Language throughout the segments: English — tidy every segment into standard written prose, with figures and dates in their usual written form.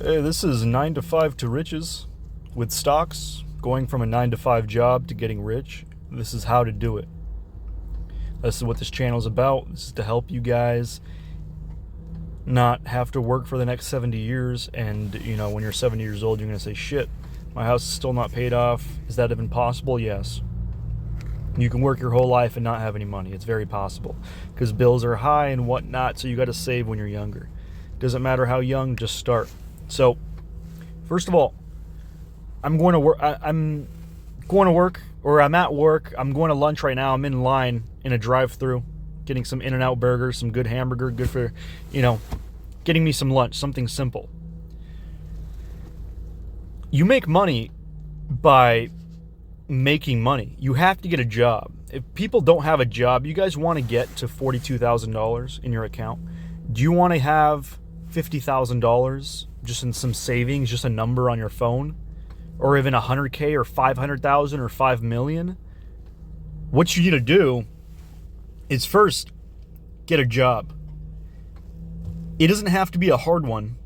Hey, this is 9 to 5 to riches with stocks, going from a 9 to 5 job to getting rich. This is how to do it. This is what this channel is about. This is to help you guys not have to work for the next 70 years. And, when you're 70 years old, you're going to say, shit, my house is still not paid off. Is that even possible? Yes. You can work your whole life and not have any money. It's very possible because bills are high and whatnot, so you got to save when you're younger. Doesn't matter how young, just start. So, first of all, I'm going to work. I'm going to work, or I'm at work. I'm going to lunch right now. I'm in line in a drive-through, getting some In-N-Out burger, some good hamburger, good for, getting me some lunch, something simple. You make money by making money. You have to get a job. If people don't have a job, you guys want to get to $42,000 in your account. Do you want to have $50,000 just in some savings, just a number on your phone, or even $100K or $500,000 or $5 million? What you need to do is first get a job. It doesn't have to be a hard one.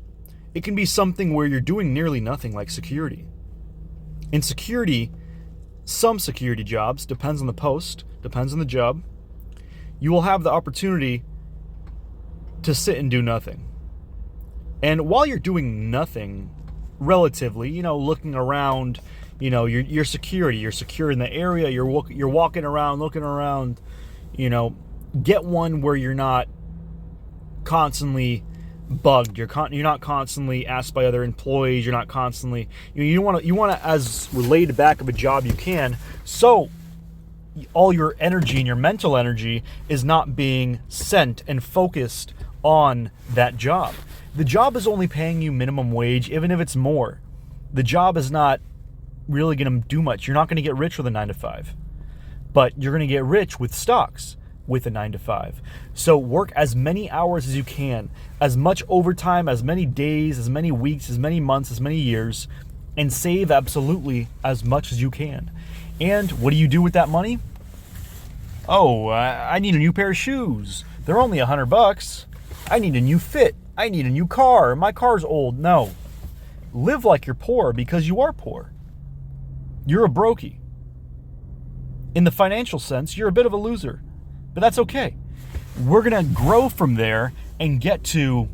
It can be something where you're doing nearly nothing, like security. In security, some security jobs, depends on the post, depends on the job, you will have the opportunity to sit and do nothing. And while you're doing nothing, relatively, looking around, your security, you're secure in the area, you're walking around, looking around, get one where you're not constantly bugged, you're not constantly asked by other employees, you're not constantly, you want to as laid back of a job you can, so all your energy and your mental energy is not being sent and focused on that job. The job is only paying you minimum wage, even if it's more. The job is not really going to do much. You're not going to get rich with a 9 to 5, but you're going to get rich with stocks with a 9 to 5. So work as many hours as you can, as much overtime, as many days, as many weeks, as many months, as many years, and save absolutely as much as you can. And what do you do with that money? Oh, I need a new pair of shoes. They're only $100. I need a new fit. I need a new car. My car's old. No. Live like you're poor because you are poor. You're a brokey. In the financial sense, you're a bit of a loser. But that's okay. We're going to grow from there and get to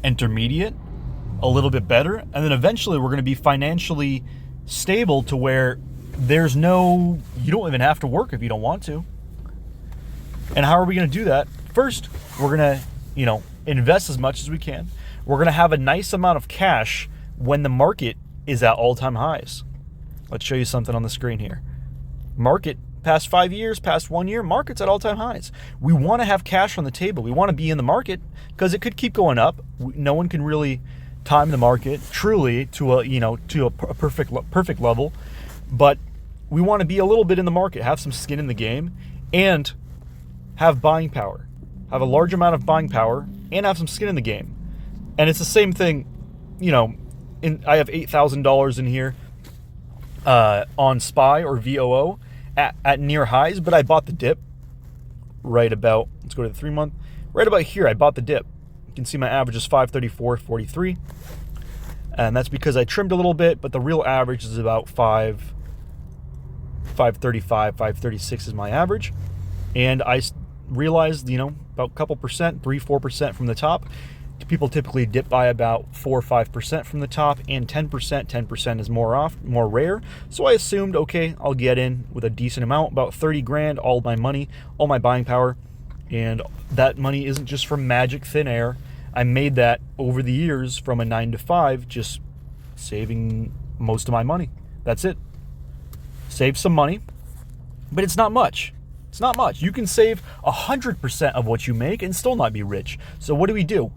intermediate, a little bit better, and then eventually we're going to be financially stable to where you don't even have to work if you don't want to. And how are we going to do that? First, we're going to, invest as much as we can. We're going to have a nice amount of cash when the market is at all-time highs. Let's show you something on the screen here. Market, past 5 years, past 1 year, market's at all-time highs. We want to have cash on the table. We want to be in the market because it could keep going up. No one can really time the market truly to a perfect level, but we want to be a little bit in the market, have some skin in the game, and have buying power. Have a large amount of buying power and have some skin in the game. And it's the same thing, I have $8,000 in here on SPY or VOO at near highs, but I bought the dip right about, let's go to the 3 month, right about here I bought the dip. You can see my average is 534.43, and that's because I trimmed a little bit, but the real average is about 535, 536 is my average. And I realized, about a couple percent, 3-4% from the top. People typically dip by about 4 or 5% from the top, and 10%. 10% is more rare. So I assumed, okay, I'll get in with a decent amount, about 30 grand, all my money, all my buying power. And that money isn't just from magic thin air. I made that over the years from a 9 to 5, just saving most of my money. That's it. Save some money, but it's not much. It's not much. You can save 100% of what you make and still not be rich. So what do?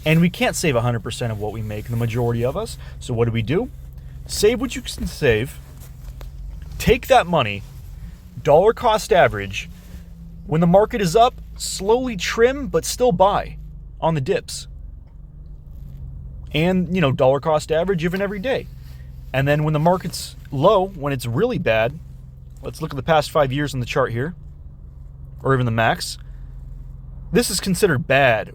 And we can't save 100% of what we make, the majority of us. So what do? Save what you can save. Take that money, dollar cost average. When the market is up, slowly trim, but still buy on the dips. And, dollar cost average even every day. And then when the market's low, when it's really bad, let's look at the past 5 years on the chart here, or even the max. This is considered bad.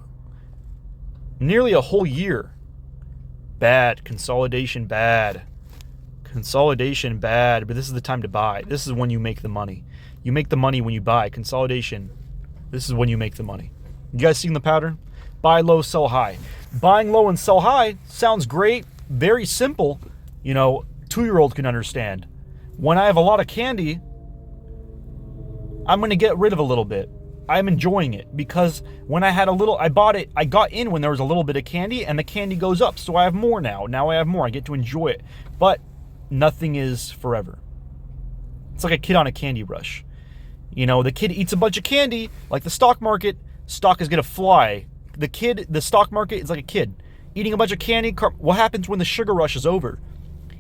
Nearly a whole year Bad. Consolidation, bad. Consolidation, bad. But this is the time to buy. This is when you make the money. You make the money when you buy. Consolidation, this is when you make the money. You guys seen the pattern? Buy low, sell high. Buying low and sell high sounds great. Very simple. 2-year-old can understand. When I have a lot of candy, I'm going to get rid of a little bit. I'm enjoying it because when I had a little, I bought it, I got in when there was a little bit of candy and the candy goes up. So I have more now. Now I have more. I get to enjoy it. But nothing is forever. It's like a kid on a candy rush. The kid eats a bunch of candy, like the stock market, stock is going to fly. The stock market is like a kid eating a bunch of candy. What happens when the sugar rush is over?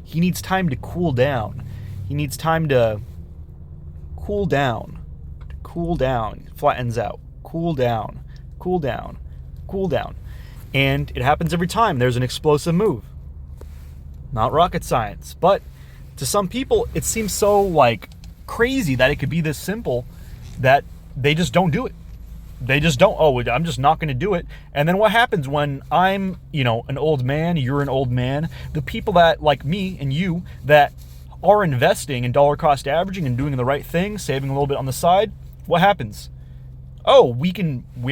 He needs time to cool down. He needs time to cool down. Flattens out. Cool down. And it happens every time there's an explosive move. Not rocket science. But to some people, it seems so crazy that it could be this simple that they just don't do it. They just don't. Oh, I'm just not going to do it. And then what happens when I'm, an old man, you're an old man, the people that, like me and you, that are investing in dollar cost averaging and doing the right thing, saving a little bit on the side, what happens? Oh, we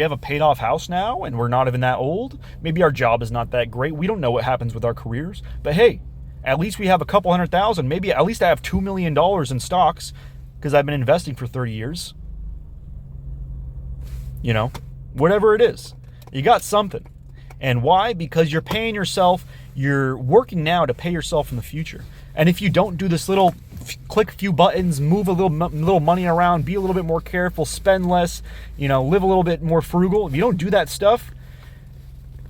have a paid off house now and we're not even that old. Maybe our job is not that great. We don't know what happens with our careers. But hey, at least we have a couple $100,000. Maybe at least I have $2 million in stocks because I've been investing for 30 years. Whatever it is, you got something. And why? Because you're paying yourself, you're working now to pay yourself in the future. And if you don't do this little click a few buttons, move a little money around, be a little bit more careful, spend less, live a little bit more frugal. If you don't do that stuff,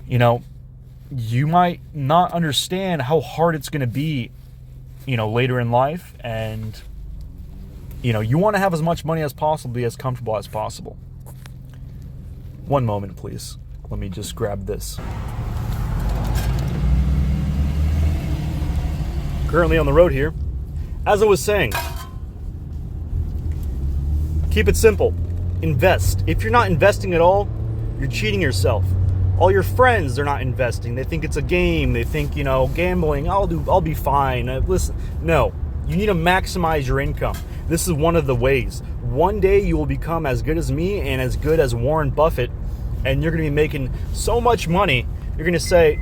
you might not understand how hard it's going to be, later in life. And, you want to have as much money as possible, be as comfortable as possible. One moment, please. Let me just grab this. Currently on the road here. As I was saying, keep it simple. Invest. If you're not investing at all, you're cheating yourself. All your friends, they're not investing. They think it's a game. They think, gambling, I'll be fine. Listen, no. You need to maximize your income. This is one of the ways. One day you will become as good as me and as good as Warren Buffett, and you're going to be making so much money, you're going to say,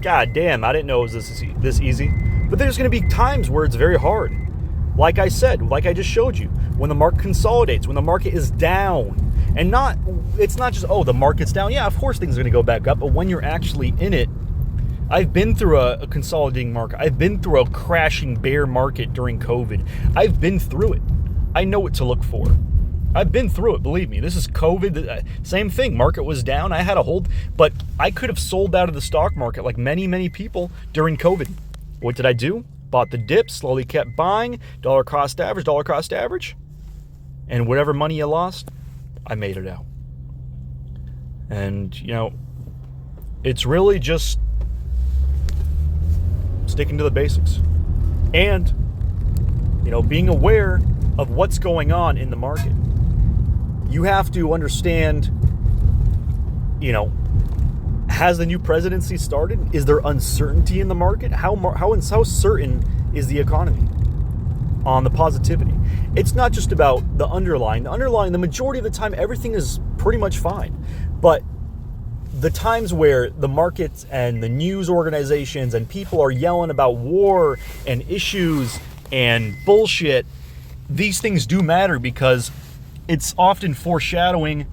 God damn, I didn't know it was this easy. But there's going to be times where it's very hard. Like I said, like I just showed you, when the market consolidates, when the market is down, and it's not just, the market's down. Yeah, of course things are going to go back up, but when you're actually in it, I've been through a consolidating market. I've been through a crashing bear market during COVID. I've been through it. I know what to look for. I've been through it, believe me. This is COVID. Same thing. Market was down. I had a hold, but I could have sold out of the stock market like many, many people during COVID. What did I do? Bought the dip, slowly kept buying, dollar cost average. And whatever money you lost, I made it out. And, it's really just sticking to the basics. And, being aware of what's going on in the market. You have to understand, has the new presidency started? Is there uncertainty in the market? How certain is the economy on the positivity? It's not just about the underlying. The majority of the time, everything is pretty much fine. But the times where the markets and the news organizations and people are yelling about war and issues and bullshit, these things do matter because it's often foreshadowing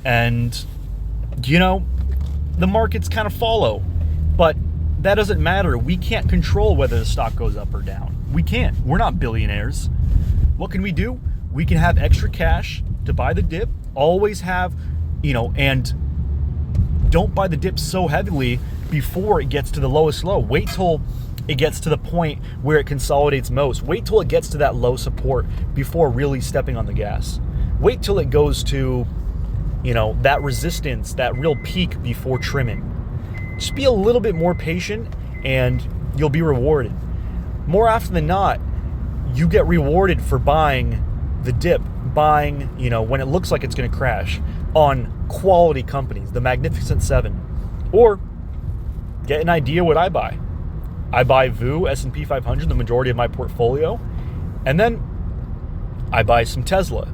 and, the markets kind of follow. But that doesn't matter. We can't control whether the stock goes up or down. We can't. We're not billionaires. What can we do? We can have extra cash to buy the dip. Always have, and don't buy the dip so heavily before it gets to the lowest low. Wait till it gets to the point where it consolidates most. Wait till it gets to that low support before really stepping on the gas. Wait till it goes to, that resistance, that real peak before trimming. Just be a little bit more patient and you'll be rewarded. More often than not, you get rewarded for buying the dip, buying, when it looks like it's going to crash on quality companies, the Magnificent Seven. Or get an idea what I buy. I buy VU, S&P 500, the majority of my portfolio. And then I buy some Tesla,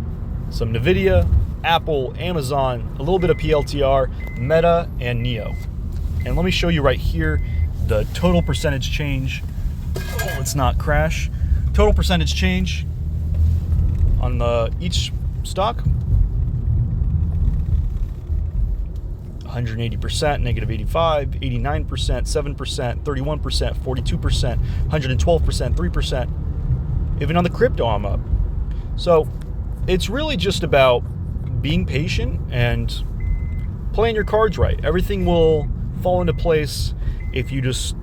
some Nvidia, Apple, Amazon, a little bit of PLTR, Meta, and NEO. And let me show you right here the total percentage change. Oh, let's not crash. Total percentage change on each stock. 180%, negative 85, 89%, 7%, 31%, 42%, 112%, 3%. Even on the crypto, I'm up. So it's really just about being patient and playing your cards right. Everything will fall into place if you just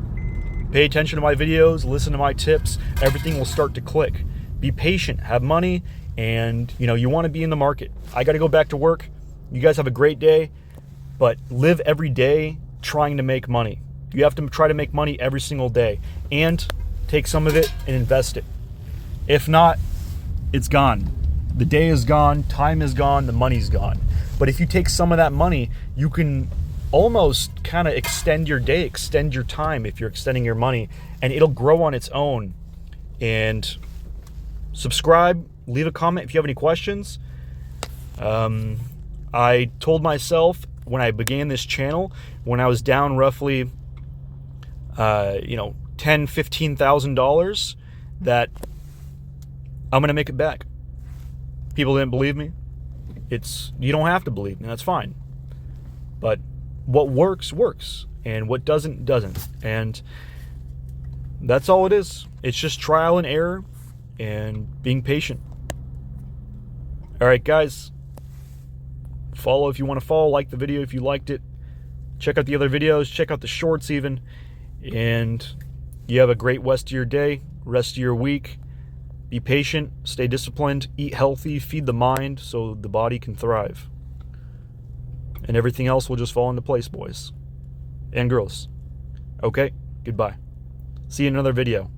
pay attention to my videos, listen to my tips. Everything will start to click. Be patient, have money, and you want to be in the market. I got to go back to work. You guys have a great day. But live every day trying to make money. You have to try to make money every single day and take some of it and invest it. If not, it's gone. The day is gone, time is gone, the money's gone. But if you take some of that money, you can almost kind of extend your day, extend your time if you're extending your money, and it'll grow on its own. And subscribe, leave a comment if you have any questions. I told myself when I began this channel, when I was down roughly, $10,000-$15,000, that I'm gonna make it back. People didn't believe me. You don't have to believe me. That's fine. But what works, and what doesn't. And that's all it is. It's just trial and error and being patient. All right, guys. Follow if you want to follow, like the video if you liked it, check out the other videos, check out the shorts even, and you have a great rest of your day, rest of your week. Be patient, stay disciplined, eat healthy, feed the mind so the body can thrive, and everything else will just fall into place, boys and girls. Okay, goodbye. See you in another video.